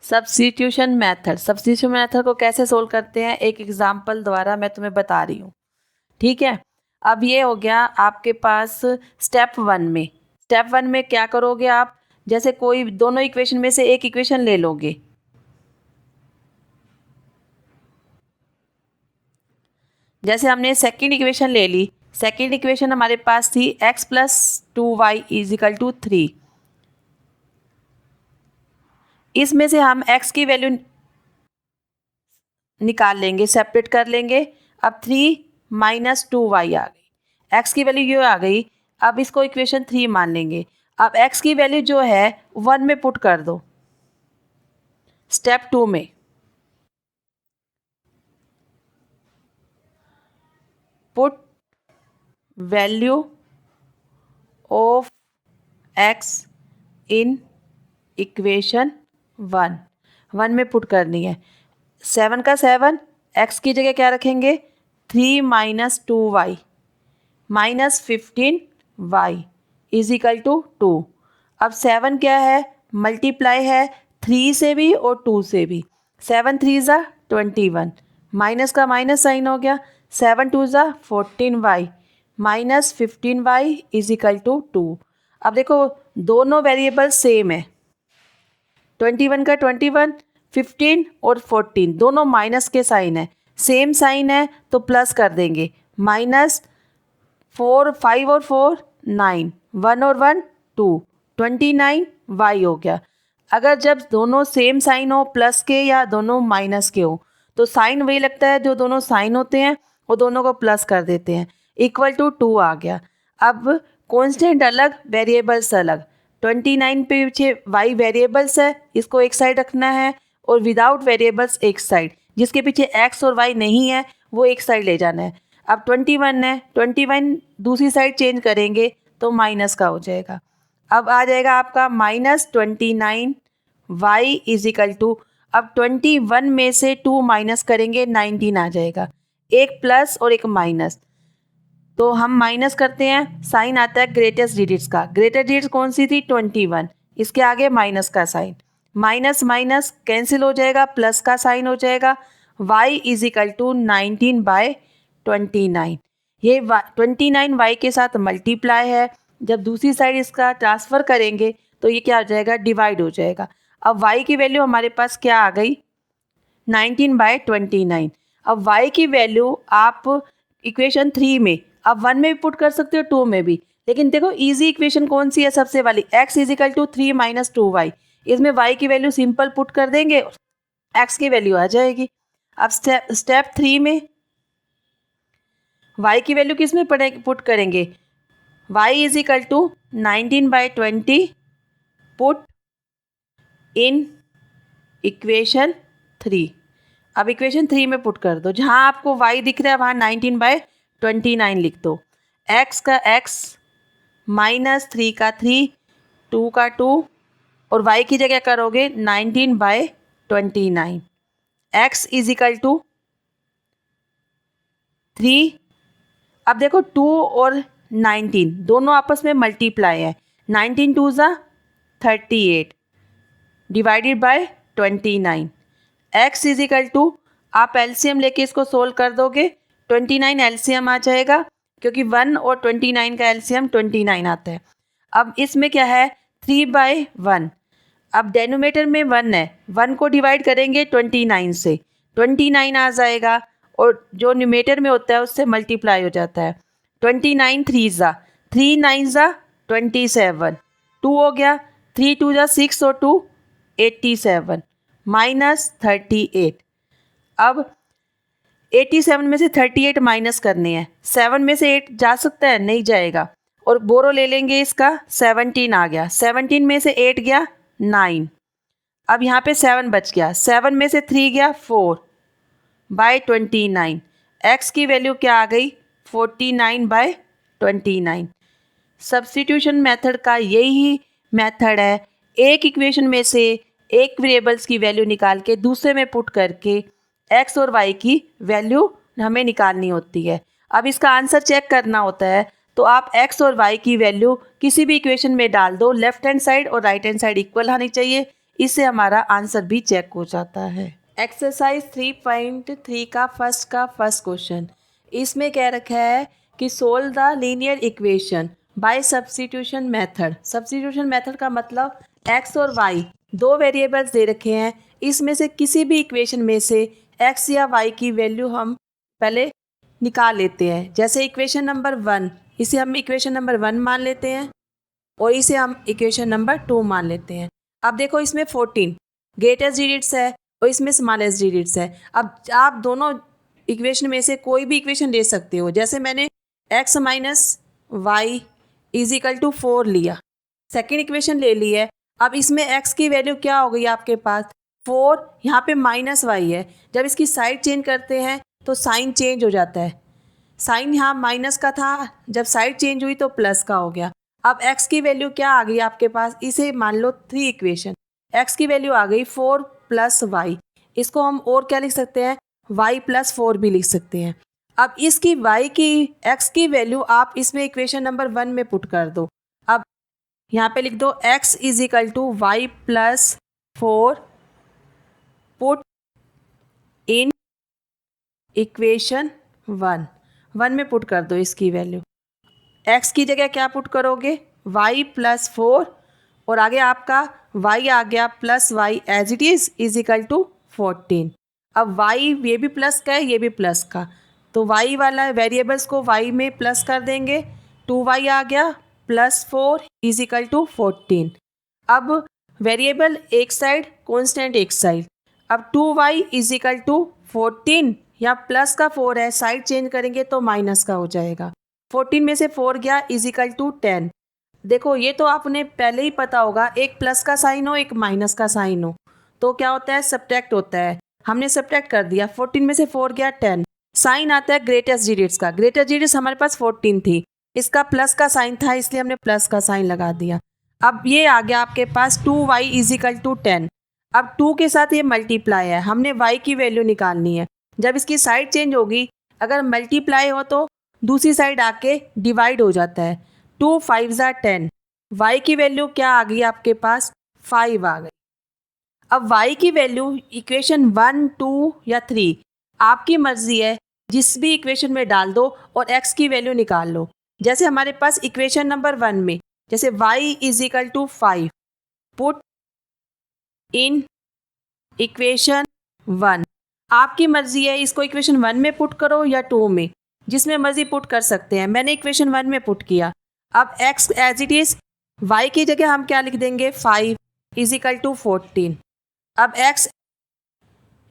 Substitution method को कैसे solve करते हैं एक एग्जाम्पल द्वारा मैं तुम्हें बता रही हूँ। ठीक है, अब ये हो गया आपके पास स्टेप वन में क्या करोगे आप, जैसे कोई दोनों इक्वेशन में से एक इक्वेशन ले लोगे। जैसे हमने सेकंड इक्वेशन ले ली, सेकंड इक्वेशन हमारे पास थी x + 2y = 3। इसमें से हम x की वैल्यू निकाल लेंगे, सेपरेट कर लेंगे। अब 3 - 2y आ गई, x की वैल्यू ये आ गई। अब इसको इक्वेशन 3 मान लेंगे। अब x की वैल्यू जो है 1 में पुट कर दो। स्टेप 2 में put value of x in equation 1 में पुट करनी है। 7 का 7, x की जगह क्या रखेंगे 3 - 2y -15y = 2। अब 7 क्या है, मल्टीप्लाई है 3 से भी और 2 से भी। 7 3 ज़ा 21, माइनस का माइनस साइन हो गया। 7 2 ज़ा 14y -15y = 2। अब देखो दोनों वेरिएबल सेम है, 21 का 21, 15 और 14 दोनों माइनस के साइन है, सेम साइन है तो प्लस कर देंगे। -4 5 और 4 9, 1 और 1 2, 29 y हो गया। अगर जब दोनों सेम साइन हो प्लस के या दोनों माइनस के हो तो साइन वही लगता है, जो दोनों साइन होते हैं वो दोनों को प्लस कर देते हैं, = 2 आ गया। अब कांस्टेंट अलग वेरिएबल्स अलग, 29 पे पीछे y वेरिएबल्स है, इसको एक साइड रखना है, और विदाउट वेरिएबल्स एक साइड, जिसके पीछे x और y नहीं है वो एक साइड ले जाना है। अब 21 है, 21 दूसरी साइड चेंज करेंगे तो माइनस का हो जाएगा। अब आ जाएगा आपका -29y = अब 21 में से 2 माइनस करेंगे 19 आ जाएगा, एक प्लस और एक माइनस। तो हम माइनस करते हैं, साइन आता है ग्रेटेस्ट डिजिट्स का। ग्रेटेस्ट डिजिट्स कौन सी थी 21, इसके आगे माइनस का साइन, माइनस माइनस कैंसिल हो जाएगा, प्लस का साइन हो जाएगा। y = 19/29। ये 29 y के साथ मल्टीप्लाई है, जब दूसरी साइड इसका ट्रांसफ़र करेंगे तो ये क्या हो जाएगा, डिवाइड हो जाएगा। अब y की वैल्यू हमारे पास क्या आ गई 19/29। अब y की वैल्यू आप इक्वेशन 3 में अब 1 में भी पुट कर सकते हो, 2 में भी, लेकिन देखो इजी इक्वेशन कौन सी है सबसे वाली, x = 3 - 2y। इसमें y की वैल्यू सिंपल पुट कर देंगे, x की वैल्यू आ जाएगी। अब स्टेप 3 में y की वैल्यू किस में पुट करेंगे, y = 19/20 पुट इन इक्वेशन 3। अब इक्वेशन 3 में पुट कर दो, जहाँ आपको y दिख रहा है वहाँ 19/29 लिख दो। x का x, -3 का 3, 2 का 2, और y की जगह करोगे 19/29। x = 3। अब देखो 2 और 19 दोनों आपस में मल्टीप्लाई है, 19 2 ज़ा 38 /29। x = आप एलसीएम लेके इसको सोल्व कर दोगे, 29 एलसीएम आ जाएगा, क्योंकि 1 और 29 का एलसीएम 29 आता है। अब इसमें क्या है 3/1, अब डेनोमीटर में 1 है, 1 को डिवाइड करेंगे 29 से, 29 आ जाएगा, और जो न्यूमेटर में होता है उससे मल्टीप्लाई हो जाता है। 29 3 ज़ा 3 9 ज़ा 27, 2 हो गया, 3 2 ज़ा 6 और 2 87 -38। अब 87 में से 38 माइनस करने हैं, 7 में से 8 जा सकता है, नहीं जाएगा, और बोरो ले लेंगे इसका, 17 आ गया, 17 में से 8 गया 9। अब यहाँ पे 7 बच गया, 7 में से 3 गया 4/29। x की वैल्यू क्या आ गई 49/29। सब्स्टिट्यूशन मेथड का यही मेथड है, एक इक्वेशन में से एक वेरिएबल्स की वैल्यू निकाल के दूसरे में पुट करके x और y की वैल्यू हमें निकालनी होती है। अब इसका आंसर चेक करना होता है तो आप x और y की वैल्यू किसी भी इक्वेशन में डाल दो, लेफ्ट हैंड साइड और राइट हैंड साइड इक्वल आनी चाहिए। इससे हमारा आंसर भी चेक हो जाता है। एक्सरसाइज 3.3 का फर्स्ट क्वेश्चन, इसमें कह रखा है कि solve the linear equation by substitution method. Substitution method का मतलब एक्स और वाई दो वेरिएबल्स दे रखे हैं, इसमें से किसी भी इक्वेशन में से एक्स या वाई की वैल्यू हम पहले निकाल लेते हैं। जैसे इक्वेशन नंबर 1, इसे हम इक्वेशन नंबर 1 मान लेते हैं और इसे हम इक्वेशन नंबर 2 मान लेते हैं। अब देखो इसमें 14 ग्रेटेस्ट डिजिट्स है और इसमें स्मॉलेस्ट डिजिट्स है। अब आप दोनों इक्वेशन में से कोई भी इक्वेशन ले सकते हो। जैसे मैंने x minus Y is equal to 4 लिया, सेकेंड इक्वेशन ले ली है। अब इसमें x की वैल्यू क्या हो गई आपके पास 4, यहाँ पे माइनस वाई है। जब इसकी साइड चेंज करते हैं तो साइन चेंज हो जाता है। साइन यहाँ माइनस का था, जब साइड चेंज हुई तो प्लस का हो गया। अब x की वैल्यू क्या आ गई आपके पास, इसे मान लो 3 इक्वेशन, x की वैल्यू आ गई 4 प्लस वाई। इसको हम और क्या लिख सकते हैं, y प्लस 4 भी लिख सकते हैं। अब इसकी y की x की वैल्यू आप इसमें इक्वेशन नंबर 1 में पुट कर दो। अब यहाँ पे लिख दो x is equal to Y plus 4 put in equation 1 में पुट कर दो इसकी वैल्यू। x की जगह क्या पुट करोगे, y प्लस 4 और आगे आपका y आ गया plus Y as it is equal to 14। अब y ये भी प्लस का है, ये भी प्लस का, तो y वाला वेरिएबल्स को y में प्लस कर देंगे। 2y आ गया प्लस 4 इज इक्वल टू 14। अब वेरिएबल एक साइड, कॉन्स्टेंट एक साइड। अब 2y इज इक्वल टू 14 या प्लस का 4 है, साइड चेंज करेंगे तो माइनस का हो जाएगा। 14 में से 4 गया इज इक्वल टू 10। देखो ये तो आपने पहले ही पता होगा, एक प्लस का साइन हो एक माइनस का साइन हो तो क्या होता है, सब्ट्रैक्ट होता है। हमने सब्ट्रैक्ट कर दिया, 14 में से 4 गया 10। साइन आता है ग्रेटेस्ट डिजिट्स का, ग्रेटेस्ट डिजिट्स हमारे पास 14 थी, इसका प्लस का साइन था इसलिए हमने प्लस का साइन लगा दिया। अब ये आ गया आपके पास 2y इज इक्वल टू 10। अब 2 के साथ ये मल्टीप्लाई है, हमने y की वैल्यू निकालनी है। जब इसकी साइड चेंज होगी, अगर मल्टीप्लाई हो तो दूसरी साइड आके डिवाइड हो जाता है। 2 5 ज़ा 10, y की वैल्यू क्या आ गई आपके पास 5 आ गई। अब y की वैल्यू इक्वेशन 1, 2 या 3 आपकी मर्जी है, जिस भी इक्वेशन में डाल दो और x की वैल्यू निकाल लो। जैसे हमारे पास इक्वेशन नंबर 1 में जैसे y is equal to 5 put in equation 1, आपकी मर्जी है इसको इक्वेशन 1 में पुट करो या 2 में, जिसमें मर्जी पुट कर सकते हैं। मैंने इक्वेशन 1 में पुट किया। अब x as it is, y की जगह हम क्या लिख देंगे 5 इज इक्वल टू 14। अब x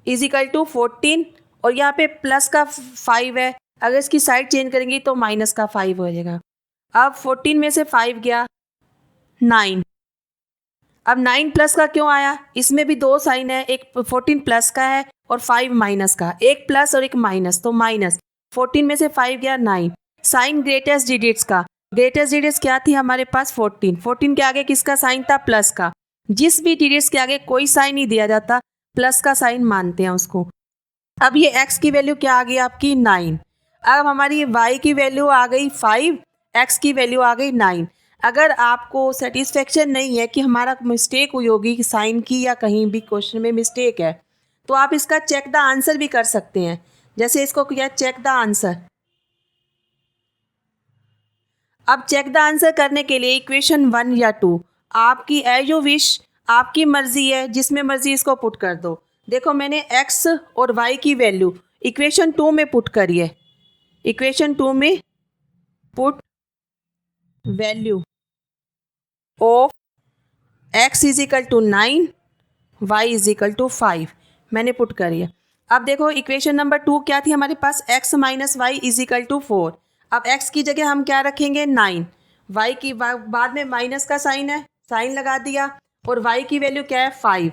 इज इक्वल टू 14 और यहाँ पे प्लस का 5 है, अगर इसकी साइड चेंज करेंगे तो माइनस का 5 हो जाएगा। अब 14 में से 5 गया 9। अब 9 प्लस का क्यों आया, इसमें भी दो साइन है, एक 14 प्लस का है और 5 माइनस का, एक प्लस और एक माइनस, तो माइनस। 14 में से 5 गया 9। साइन ग्रेटेस्ट डिजिट्स का, ग्रेटेस्ट डिजिट्स क्या थी हमारे पास 14। 14 के आगे किसका साइन था, प्लस का। जिस भी डिजिट्स के आगे कोई साइन नहीं दिया जाता, प्लस का साइन मानते हैं उसको। अब ये x की वैल्यू क्या आ गई आपकी 9। अब हमारी y की वैल्यू आ गई 5, x की वैल्यू आ गई 9। अगर आपको सेटिस्फेक्शन नहीं है कि हमारा मिस्टेक हुई होगी कि साइन की या कहीं भी क्वेश्चन में मिस्टेक है, तो आप इसका चेक द आंसर भी कर सकते हैं। जैसे इसको किया चेक द आंसर। अब चेक द आंसर करने के लिए इक्वेशन 1 या 2 आपकी एज यू विश, आपकी मर्जी है, जिसमें मर्जी इसको पुट कर दो। देखो मैंने x और y की वैल्यू इक्वेशन 2 में पुट करी है। इक्वेशन 2 में put value of x is equal to 9, y is equal to 5 मैंने पुट करी है। अब देखो इक्वेशन नंबर 2 क्या थी हमारे पास, x minus Y is equal to 4। अब x की जगह हम क्या रखेंगे 9, y की बाद में माइनस का साइन है, साइन लगा दिया, और y की वैल्यू क्या है 5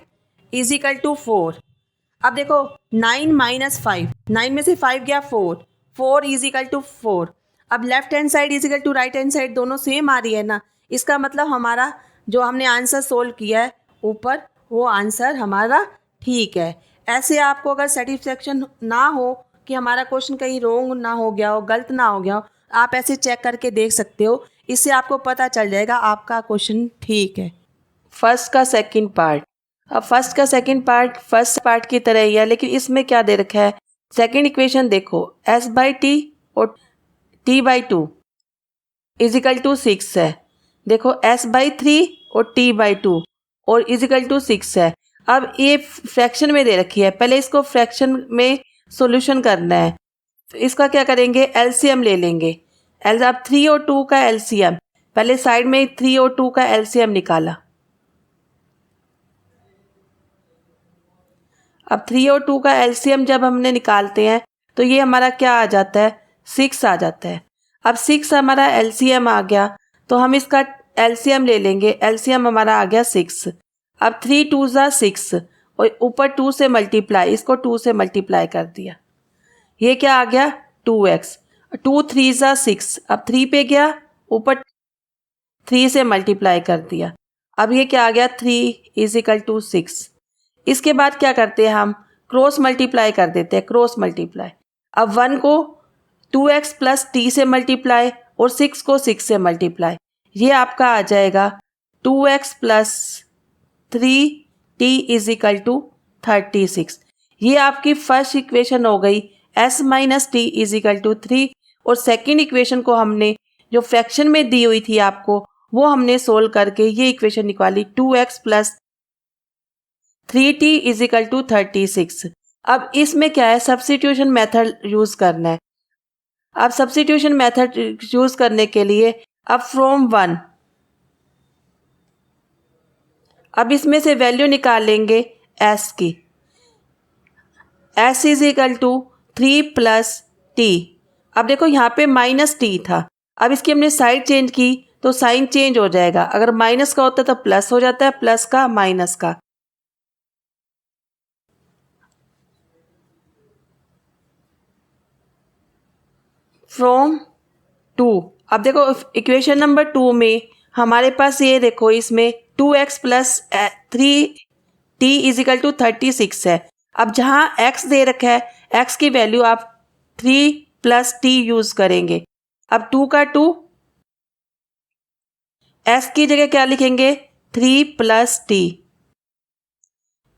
इज इक्वल टू 4। अब देखो 9 माइनस 5, 9 में से 5 गया 4, 4 इज इक्वल टू 4। अब left hand side is equal to right hand side दोनों सेम आ रही है ना, इसका मतलब हमारा जो हमने आंसर सोल्व किया है ऊपर, वो आंसर हमारा ठीक है। ऐसे आपको अगर सेटिस्फेक्शन ना हो कि हमारा क्वेश्चन कहीं रोंग ना हो गया हो, गलत ना हो गया हो, आप ऐसे चेक करके देख सकते हो, इससे आपको पता चल जाएगा आपका क्वेश्चन ठीक है। फर्स्ट का सेकंड पार्ट, अब फर्स्ट का सेकंड पार्ट फर्स्ट पार्ट की तरह ही है, लेकिन इसमें क्या दे रखा है, सेकंड इक्वेशन देखो, s/t और t/2 इजिकल टू 6 है। देखो s/3 और t/2 और इजिकल टू 6 है। अब ये फ्रैक्शन में दे रखी है, पहले इसको फ्रैक्शन में सॉल्यूशन करना है। तो इसका क्या करेंगे, एलसीएम ले लेंगे। अब 3 और 2 का एलसीएम, पहले साइड में 3 और 2 का एलसीएम निकाला। अब 3 और 2 का एलसीएम जब हमने निकालते हैं तो ये हमारा क्या आ जाता है, 6 आ जाता है। अब 6 हमारा एलसीएम आ गया तो हम इसका एलसीएम ले लेंगे। एलसीएम हमारा आ गया 6। अब 3 2 ज़ा 6 और ऊपर 2 से मल्टीप्लाई, इसको 2 से मल्टीप्लाई कर दिया, ये क्या आ गया 2x। 2 3 ज़ा 6, अब 3 पे गया, ऊपर 3 से मल्टीप्लाई कर दिया, अब ये क्या आ गया 3 इजिकल टू 6। इसके बाद क्या करते हैं, हम क्रॉस मल्टीप्लाई कर देते हैं, क्रॉस मल्टीप्लाई। अब 1 को 2x प्लस t से मल्टीप्लाई और 6 को 6 से मल्टीप्लाई, ये आपका आ जाएगा 2x plus 3t is equal to 36। ये आपकी फर्स्ट इक्वेशन हो गई, s minus T is equal to 3। और सेकेंड इक्वेशन को हमने जो फ्रैक्शन में दी हुई थी आपको, वो हमने सोल्व करके ये इक्वेशन निकाली 2x plus 3t is equal to 36। अब इसमें क्या है, सब्स्टिट्यूशन मेथड यूज करना है। अब सब्स्टिट्यूशन मेथड यूज करने के लिए अब फ्रॉम 1, अब इसमें से वैल्यू निकाल लेंगे s की। s is equal to 3 plus t। अब देखो यहाँ पे माइनस t था, अब इसकी हमने साइड चेंज की तो साइन चेंज हो जाएगा। अगर माइनस का होता है तो प्लस हो जाता है, प्लस का माइनस का। फ्रॉम 2, अब देखो इक्वेशन नंबर 2 में हमारे पास ये देखो, इसमें 2x plus 3t is equal to 36 है। अब जहाँ x दे रखा है, x की वैल्यू आप 3 प्लस t यूज करेंगे। अब 2 का 2, s की जगह क्या लिखेंगे 3 plus t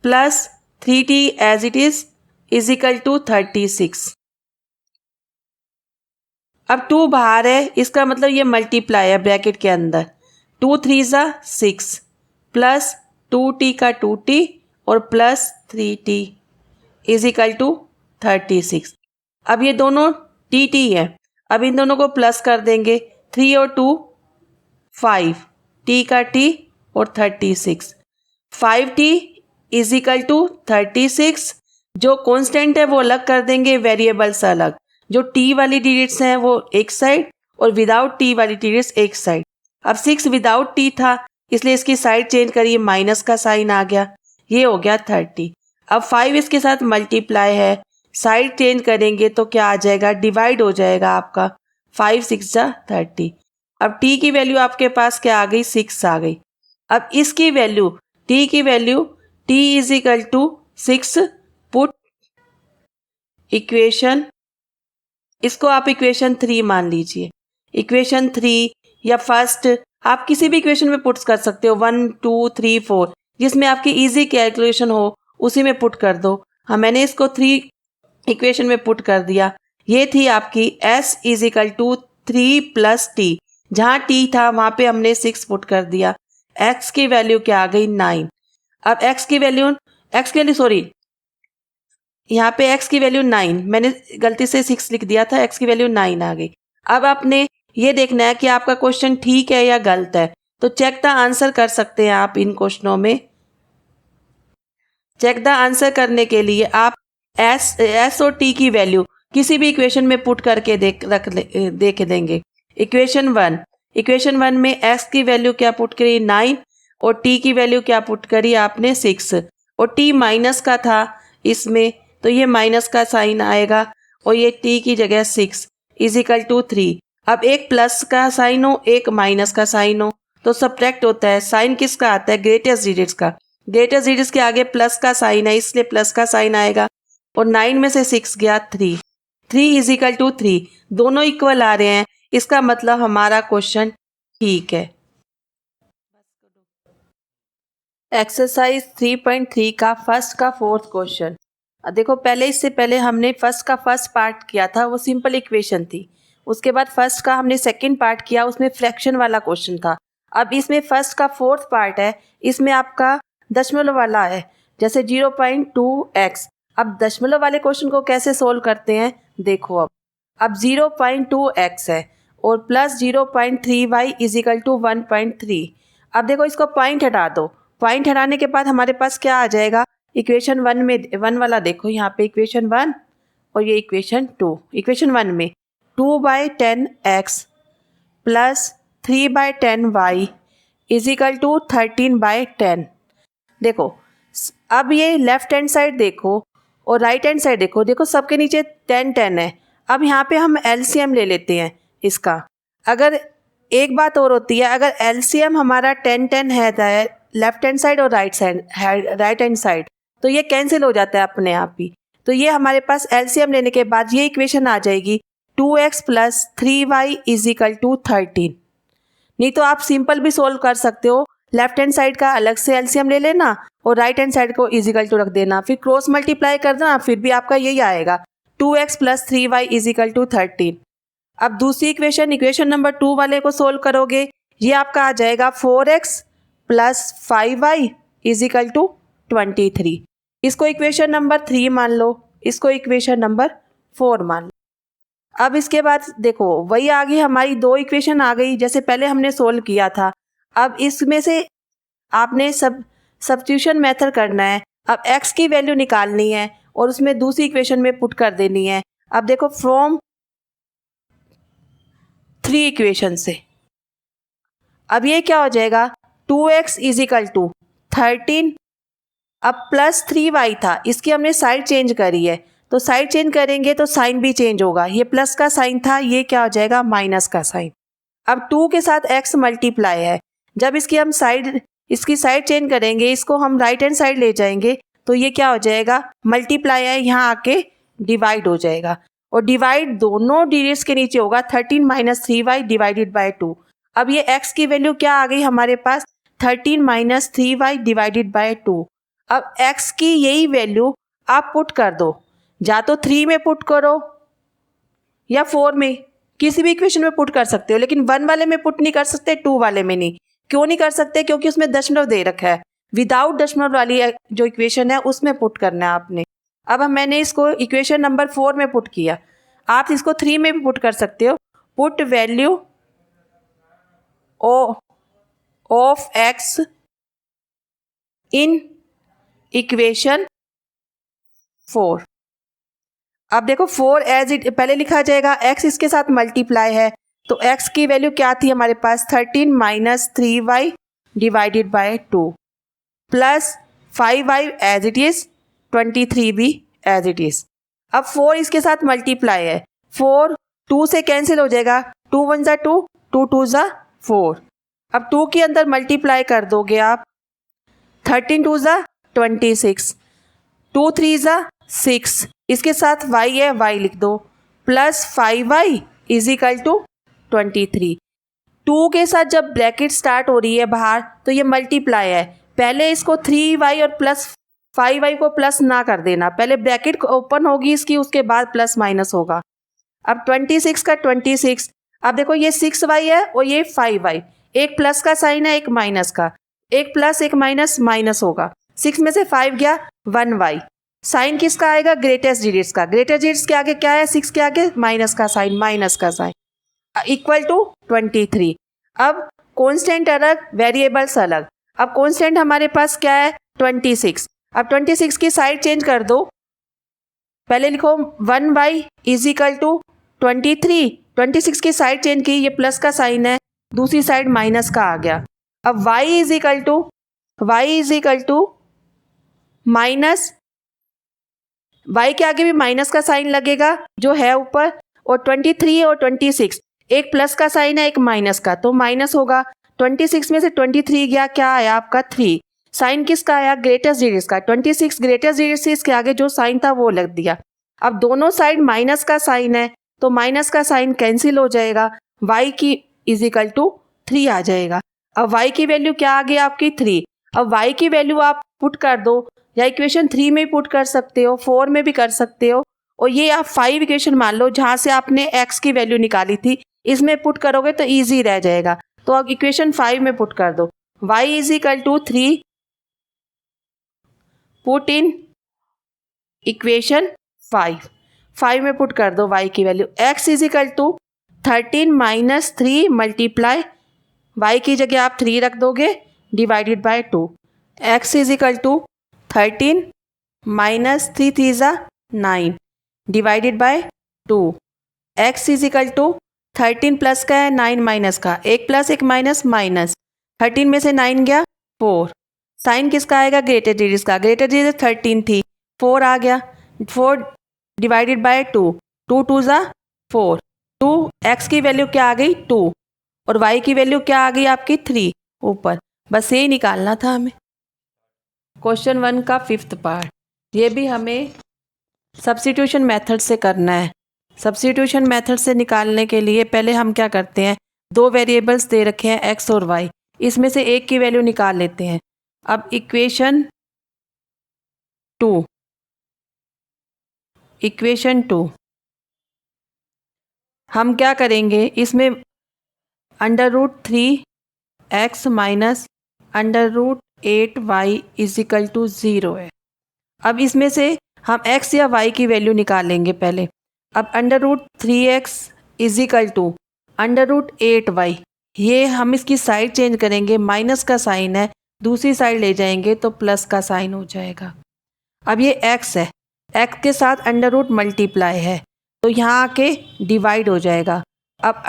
plus 3t as it is equal to 36। अब 2 बाहर है, इसका मतलब ये मल्टीप्लाई है ब्रैकेट के अंदर। 2 3 ज़ा 6 प्लस 2t का 2t और plus 3t is equal to 36। अब ये दोनों टी है, अब इन दोनों को प्लस कर देंगे, 3 और 2 5, t का t और 36। 5t is equal to 36। जो कांस्टेंट है वो अलग कर देंगे, वेरिएबल्स अलग। जो t वाली डिजिट्स हैं वो एक साइड और विदाउट t वाली डिजिट्स एक साइड। अब 6 विदाउट t था, इसलिए इसकी साइड चेंज करिए, माइनस का साइन आ गया, ये हो गया 30। अब 5 इसके साथ मल्टीप्लाई है, साइड चेंज करेंगे तो क्या आ जाएगा, डिवाइड हो जाएगा आपका। 5 6 जा 30। अब t की वैल्यू आपके पास क्या आ गई, 6 आ गई। अब इसकी वैल्यू t की value t is equal to 6 put equation, इसको आप इक्वेशन 3 मान लीजिए। इक्वेशन 3 या फर्स्ट आप किसी भी इक्वेशन में पुट कर सकते हो, 1 2 3 4, जिसमें आपकी इजी कैलकुलेशन हो उसी में पुट कर दो। हाँ, मैंने इसको 3 इक्वेशन में पुट कर दिया। ये थी आपकी s is equal to 3 plus T, जहाँ t था वहाँ पे हमने 6 पुट कर दिया। x की वैल्यू क्या आ गई 9। अब x की वैल्यू सॉरी, यहाँ पे x की वैल्यू 9, मैंने गलती से 6 लिख दिया था, x की वैल्यू 9 आ गई। अब आपने ये देखना है कि आपका क्वेश्चन ठीक है या गलत है, तो चेक द आंसर कर सकते हैं आप इन क्वेश्चनों में। चेक द आंसर करने के लिए आप s और t की वैल्यू किसी भी इक्वेशन में पुट करके देख देंगे। इक्वेशन 1 में x की वैल्यू क्या पुट करी 9 और t की वैल्यू क्या पुट करी आपने 6, और t माइनस का था इसमें, तो ये माइनस का साइन आएगा और ये t की जगह 6 इज इक्वल टू 3। अब एक प्लस का साइन हो एक माइनस का साइन हो तो सब्ट्रैक्ट होता है। साइन किसका आता है, ग्रेटेस्ट डिजिट्स का। ग्रेटेस्ट डिजिट्स के आगे प्लस का साइन है, इसलिए प्लस का साइन आएगा। और 9 में से 6 गया 3 इज इक्वल टू 3, दोनों इक्वल आ रहे हैं, इसका मतलब हमारा क्वेश्चन ठीक है। एक्सरसाइज 3.3 का फर्स्ट का फोर्थ क्वेश्चन। देखो पहले इससे पहले हमने फर्स्ट का फर्स्ट पार्ट किया था, वो सिंपल इक्वेशन थी। उसके बाद फर्स्ट का हमने सेकंड पार्ट किया, उसमें फ्रैक्शन वाला क्वेश्चन था। अब इसमें फर्स्ट का फोर्थ पार्ट है, इसमें आपका दशमलव वाला है, जैसे 0.2x। अब दशमलव वाले क्वेश्चन को कैसे सोल्व करते हैं देखो। अब 0.2x है और plus 0.3y is equal to 1.3। अब देखो इसको पॉइंट हटा दो, पॉइंट हटाने के बाद हमारे पास क्या आ जाएगा, इक्वेशन 1 में 1 वाला देखो यहाँ पे इक्वेशन 1 और ये इक्वेशन 2। इक्वेशन 1 में 2/10x plus 3/10y is equal to 13/10। देखो अब ये लेफ्ट हैंड साइड देखो और राइट हैंड साइड देखो, देखो सबके नीचे 10 है। अब यहाँ पे हम एलसीएम ले लेते हैं इसका। अगर एक बात और होती है, अगर एलसीएम हमारा 10 है लेफ्ट हैंड साइड और राइट हैंड साइड, तो ये कैंसिल हो जाता है अपने आप ही। तो ये हमारे पास एलसीएम लेने के बाद ये इक्वेशन आ जाएगी 2x plus 3y is equal to 13। नहीं तो आप सिंपल भी सोल्व कर सकते हो, लेफ्ट हैंड साइड का अलग से एलसीएम ले लेना और राइट हैंड साइड को इज इक्वल टू रख देना, फिर क्रॉस मल्टीप्लाई कर देना, फिर भी आपका यही आएगा 2x plus 3y is equal to 13। अब दूसरी इक्वेशन नंबर 2 वाले को सोल्व करोगे, ये आपका आ जाएगा 4x plus 5y is equal to 23। इसको इक्वेशन नंबर 3 मान लो, इसको इक्वेशन नंबर 4 मान लो। अब इसके बाद देखो वही आ गई हमारी दो इक्वेशन आ गई जैसे पहले हमने सोल्व किया था। अब इसमें से आपने सब्स्टिट्यूशन मेथड करना है। अब x की वैल्यू निकालनी है और उसमें दूसरी इक्वेशन में पुट कर देनी है। अब देखो फ्रॉम 3 इक्वेशन से अब ये क्या हो जाएगा, 2x इज इक्वल टू 13। अब प्लस 3y था, इसकी हमने साइड चेंज करी है, तो साइड चेंज करेंगे तो साइन भी चेंज होगा। ये प्लस का साइन था, ये क्या हो जाएगा माइनस का साइन। अब 2 के साथ x मल्टीप्लाई है, जब इसकी साइड चेंज करेंगे, इसको हम राइट हैंड साइड ले जाएंगे, तो ये क्या हो जाएगा मल्टीप्लाई है, यहाँ आके डिवाइड हो जाएगा और डिवाइड दोनों डिजिट्स के नीचे होगा 13 माइनस 3y डिवाइडेड बाय 2। अब ये x की वैल्यू क्या आ गई हमारे पास 13 माइनस 3y डिवाइडेड बाय 2। अब x की यही वैल्यू आप पुट कर दो, या तो 3 में पुट करो या 4 में, किसी भी इक्वेशन में पुट कर सकते हो, लेकिन 1 वाले में पुट नहीं कर सकते, 2 वाले में नहीं। क्यों नहीं कर सकते, क्योंकि उसमें दशमलव दे रखा है। विदाउट दशमलव वाली जो इक्वेशन है उसमें पुट करना है आपने। अब मैंने इसको इक्वेशन नंबर 4 में पुट किया, आप इसको 3 में भी पुट कर सकते हो। Put value of x in equation 4। अब देखो 4 एज इट पहले लिखा जाएगा, x इसके साथ मल्टीप्लाई है, तो x की वैल्यू क्या थी हमारे पास 13 minus 3y divided by 2 plus 5y as it is 23 भी एज इट इज। अब 4 इसके साथ मल्टीप्लाई है, 4 2 से कैंसिल हो जाएगा, 2 1 ज़ा 2, 2 2 ज़ा 4। अब 2 के अंदर मल्टीप्लाई कर दोगे आप, 13 2 ज़ा 26, 2 3 ज़ा 6, इसके साथ y है, y लिख दो, plus 5y is equal to 23। 2 के साथ जब ब्रैकेट स्टार्ट हो रही है बाहर, तो ये मल्टीप्लाई है, पहले इसको 3y और प्लस 5y को प्लस ना कर देना, पहले ब्रैकेट ओपन होगी इसकी, उसके बाद प्लस माइनस होगा। अब 26 का 26, अब देखो ये 6y है और ये 5y, एक प्लस का साइन है एक माइनस का, एक प्लस एक माइनस माइनस होगा, 6 में से 5 गया 1y। साइन किसका आएगा, ग्रेटेस्ट डिजिट्स का, ग्रेटेस्ट डिजिट्स के आगे क्या है, 6 के आगे माइनस का साइन इक्वल टू 23। अब कांस्टेंट अलग, वेरिएबल्स अलग। अब कांस्टेंट हमारे पास क्या है 26। अब 26 की साइड चेंज कर दो, पहले लिखो 1y इज इक्वल टू 23, 26 की साइड चेंज की, ये प्लस का साइन है, दूसरी साइड माइनस का आ गया। अब y is equal to minus, y के आगे भी माइनस का साइन लगेगा जो है ऊपर, और 23 और 26 एक प्लस का साइन है एक माइनस का, तो माइनस होगा। 26 में से 23 गया, क्या आया आपका 3, साइन किसका आया ग्रेटेस्ट डिजिट्स का, 26 ग्रेटेस्ट डिजिट से इसके आगे जो साइन था वो लग दिया। अब दोनों साइड माइनस का साइन है, तो माइनस का साइन कैंसिल हो जाएगा, y की इज इक्वल टू 3 आ जाएगा। अब y की वैल्यू क्या आ गई आपकी 3। अब y की वैल्यू आप पुट कर दो, या इक्वेशन 3 में पुट कर सकते हो, 4 में भी कर सकते हो, और ये आप 5 इक्वेशन मान लो जहाँ से आपने x की वैल्यू निकाली थी, इसमें पुट करोगे तो ईजी रह जाएगा। तो अब इक्वेशन 5 में पुट कर दो, y is equal to 3, put in equation 5 में पुट कर दो y की value, x is equal to 13 minus 3 multiply, y की जगह आप 3 रख दोगे, divided by 2, x is equal to 13 minus 3 3 ज़ा 9 divided by 2, x is equal to 13 plus का है 9 माइनस का, एक प्लस एक माइनस माइनस, 13 में से 9 गया 4, साइन किसका आएगा, ग्रेटर डिजिट का, ग्रेटर डिजिट 13 थी, 4 आ गया, 4 डिवाइडेड बाय 2, 2 2 ज़ा 4, 2, x की वैल्यू क्या आ गई 2, और y की वैल्यू क्या आ गई आपकी 3 ऊपर। बस यही निकालना था हमें। क्वेश्चन 1 का 5th पार्ट, ये भी हमें सब्स्टिट्यूशन मेथड से करना है। सब्स्टिट्यूशन मेथड से निकालने के लिए पहले हम क्या करते हैं, दो वेरिएबल्स दे रखे हैं x और y, इसमें से एक की वैल्यू निकाल लेते हैं। अब इक्वेशन 2 हम क्या करेंगे, इसमें √3x minus √8y is equal to 0 है। अब इसमें से हम x या y की वैल्यू निकालेंगे पहले। अब √3x is equal to √8y, ये हम इसकी साइड चेंज करेंगे, माइनस का साइन है, दूसरी साइड ले जाएंगे तो प्लस का साइन हो जाएगा। अब ये x है, x के साथ अंडर मल्टीप्लाई है, तो यहाँ आके डिवाइड हो जाएगा। अब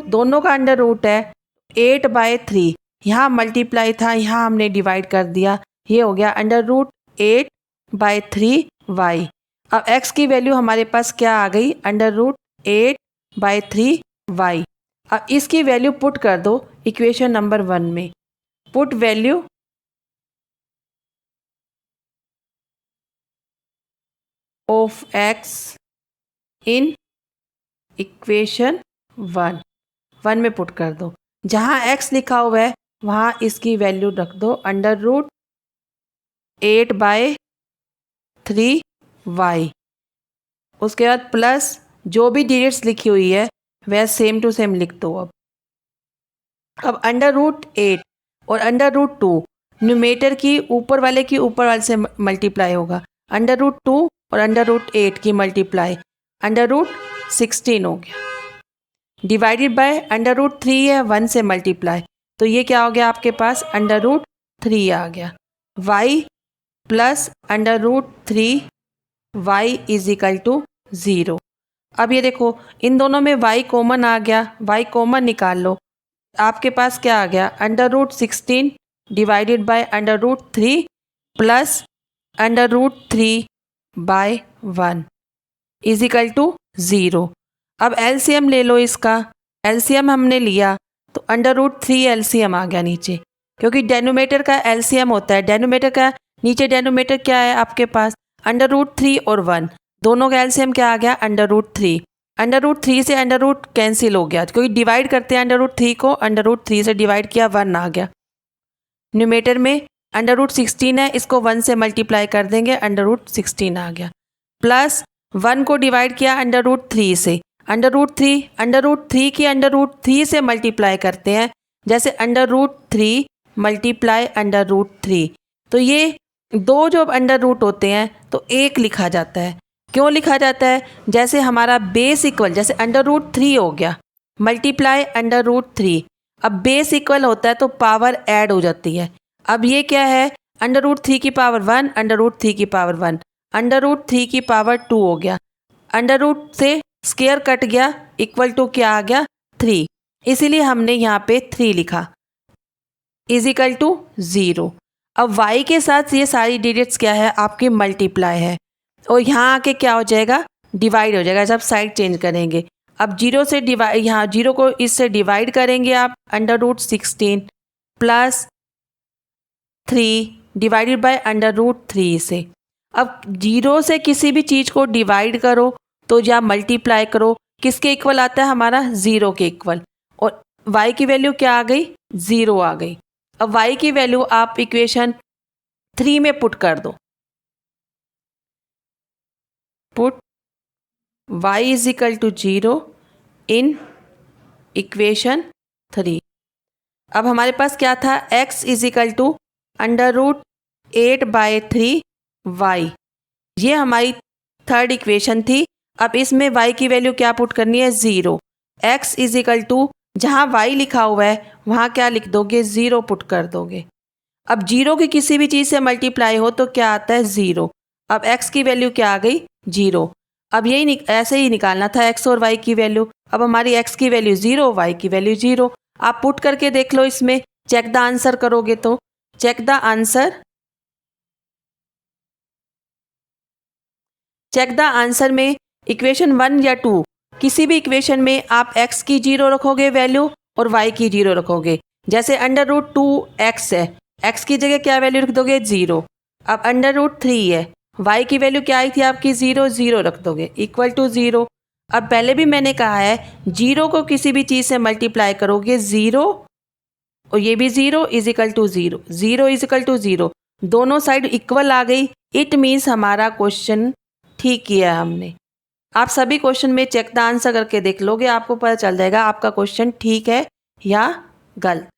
दोनों का अंडर रूट है, 8/3, यहाँ मल्टीप्लाई था, यहाँ हमने डिवाइड कर दिया, ये हो गया √8/3y। अब x की वैल्यू हमारे पास क्या आ गई, √8/3y। अब इसकी वैल्यू पुट कर दो इक्वेशन नंबर 1 में, put value of x in equation 1 में पुट कर दो, जहाँ x लिखा हुआ है वहाँ इसकी वैल्यू रख दो √8/3y। उसके बाद प्लस जो भी डिजिट्स लिखी हुई है वह सेम टू सेम लिख दो। अब √8 और √2 न्यूमेटर की ऊपर वाले से मल्टीप्लाई होगा, √2 और √8 की मल्टीप्लाई √16 हो गया, डिवाइडेड बाय √3 है 1 से मल्टीप्लाई, तो ये क्या हो गया आपके पास √3 आ गया, y plus √3y is equal to 0। अब ये देखो इन दोनों में y कॉमन आ गया, y कॉमन निकाल लो, आपके पास क्या आ गया √16 divided by √3 plus √3/1 is equal to 0। अब एलसीएम ले लो इसका, एलसीएम हमने लिया तो √3 एलसीएम आ गया नीचे, क्योंकि डेनोमीटर का एलसीएम होता है, डेनोमीटर का नीचे डेनोमीटर क्या है आपके पास √3 और 1, दोनों का एलसीएम क्या आ गया √3, √3 से √ कैंसिल हो गया, क्योंकि डिवाइड करते हैं √3 को, √3 से डिवाइड किया 1 आ गया, न्यूमेटर में √16 है, इसको 1 से मल्टीप्लाई कर देंगे, √16 आ गया, प्लस 1 को डिवाइड किया √3 से, √3 की √3 से मल्टीप्लाई करते हैं, जैसे √3 मल्टीप्लाई √3, तो ये दो जो अंडर रूट होते हैं तो एक लिखा जाता है। क्यों लिखा जाता है, जैसे हमारा बेस इक्वल, जैसे √3 हो गया मल्टीप्लाई √3, अब बेस इक्वल होता है तो पावर ऐड हो जाती है। अब ये क्या है √3 की पावर 1, √3 की पावर 1, √3 की पावर 2 हो गया, √ से स्क्वायर कट गया, इक्वल टू क्या आ गया 3, इसीलिए हमने यहाँ पे 3 लिखा, इज इक्वल टू 0। अब y के साथ ये सारी डिजिट्स क्या है आपकी मल्टीप्लाई है, और यहाँ आके क्या हो जाएगा डिवाइड हो जाएगा जब साइड चेंज करेंगे। अब 0 से डिवाइड, यहाँ 0 को इससे डिवाइड करेंगे आप, √16 प्लस 3 डिवाइडेड बाय √3 से। अब 0 से किसी भी चीज़ को डिवाइड करो तो या मल्टीप्लाई करो, किसके इक्वल आता है हमारा 0 के इक्वल, और y की वैल्यू क्या आ गई 0 आ गई। अब y की वैल्यू आप इक्वेशन 3 में पुट कर दो। Put y is equal to 0 in equation 3। अब हमारे पास क्या था, x is equal to √8/3y, ये हमारी थर्ड इक्वेशन थी। अब इसमें y की वैल्यू क्या पुट करनी है, 0। x इज इक्वल टू, जहाँ y लिखा हुआ है वहाँ क्या लिख दोगे, 0 पुट कर दोगे। अब 0 की किसी भी चीज़ से मल्टीप्लाई हो तो क्या आता है, 0। अब x की वैल्यू क्या आ गई, 0। अब यही ऐसे ही निकालना था x और y की वैल्यू। अब हमारी x की वैल्यू 0, y की वैल्यू 0। आप पुट करके देख लो, इसमें चेक द आंसर करोगे तो check the answer. Check the answer में इक्वेशन 1 या 2 किसी भी इक्वेशन में आप x की 0 रखोगे वैल्यू और y की 0 रखोगे। जैसे √2x है, x की जगह क्या वैल्यू रख दोगे, 0। अब √3 है, y की वैल्यू क्या आई थी आपकी, 0, 0 रख दोगे, इक्वल टू 0। अब पहले भी मैंने कहा है 0 को किसी भी चीज़ से मल्टीप्लाई करोगे, 0 और ये भी 0 is equal to 0, 0 is equal to 0, दोनों साइड इक्वल आ गई। इट मीन्स हमारा क्वेश्चन ठीक किया हमने। आप सभी क्वेश्चन में चेक द आंसर करके देख लोगे, आपको पता चल जाएगा आपका क्वेश्चन ठीक है या गलत।